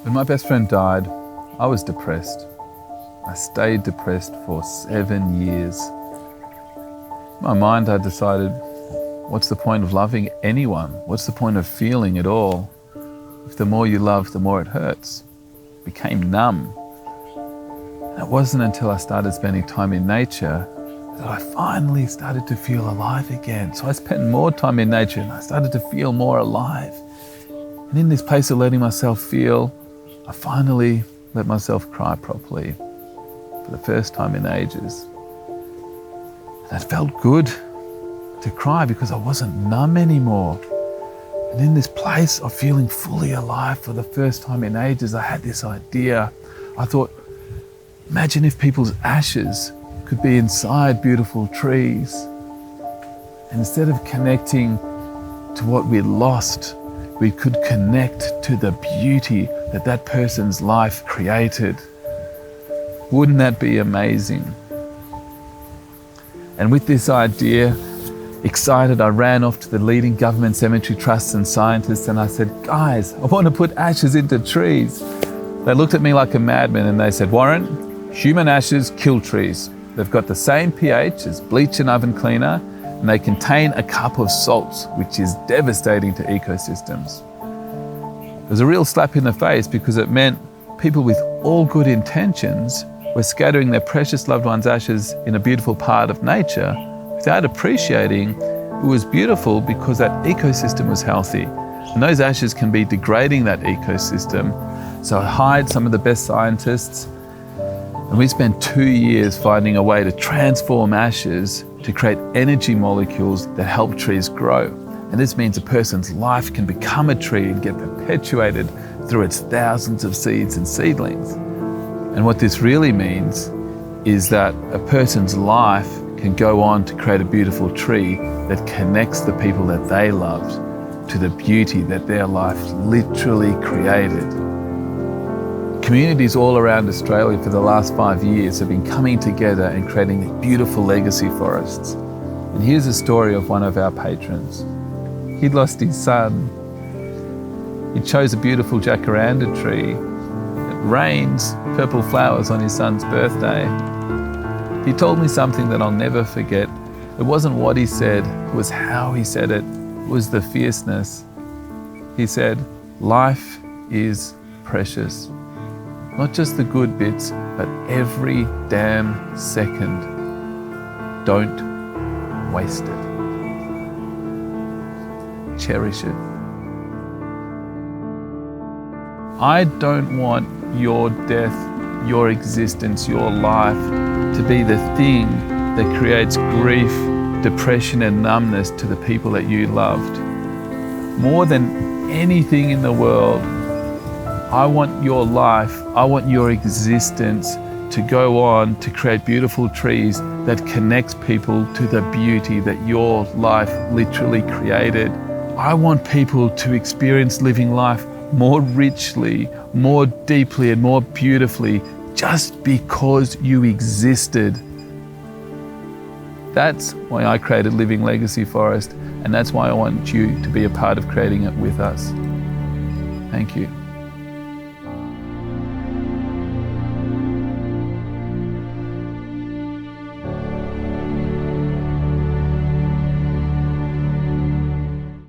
When my best friend died, I was depressed. I stayed depressed for 7 years. In my mind, I decided, what's the point of loving anyone? What's the point of feeling at all? If the more you love, the more it hurts. I became numb. And it wasn't until I started spending time in nature that I finally started to feel alive again. So I spent more time in nature and I started to feel more alive. And in this place of letting myself feel, I finally let myself cry properly for the first time in ages. And it felt good to cry because I wasn't numb anymore. And in this place of feeling fully alive for the first time in ages, I had this idea. I thought, imagine if people's ashes could be inside beautiful trees. And instead of connecting to what we lost, we could connect to the beauty that that person's life created. Wouldn't that be amazing? And with this idea, excited, I ran off to the leading government cemetery trusts and scientists and I said, guys, I want to put ashes into trees. They looked at me like a madman and they said, Warren, human ashes kill trees. They've got the same pH as bleach and oven cleaner, and they contain a cup of salts, which is devastating to ecosystems. It was a real slap in the face because it meant people with all good intentions were scattering their precious loved ones' ashes in a beautiful part of nature without appreciating it was beautiful because that ecosystem was healthy. And those ashes can be degrading that ecosystem. So I hired some of the best scientists and we spent 2 years finding a way to transform ashes to create energy molecules that help trees grow. And this means a person's life can become a tree and get perpetuated through its thousands of seeds and seedlings. And what this really means is that a person's life can go on to create a beautiful tree that connects the people that they loved to the beauty that their life literally created. Communities all around Australia for the last 5 years have been coming together and creating beautiful legacy forests. And here's a story of one of our patrons. He'd lost his son. He chose a beautiful jacaranda tree. It rains purple flowers on his son's birthday. He told me something that I'll never forget. It wasn't what he said, it was how he said it. It was the fierceness. He said, life is precious. Not just the good bits, but every damn second. Don't waste it. Cherish it. I don't want your death, your existence, your life to be the thing that creates grief, depression and numbness to the people that you loved. More than anything in the world, I want your life, I want your existence to go on to create beautiful trees that connects people to the beauty that your life literally created. I want people to experience living life more richly, more deeply and more beautifully just because you existed. That's why I created Living Legacy Forest, and that's why I want you to be a part of creating it with us. Thank you.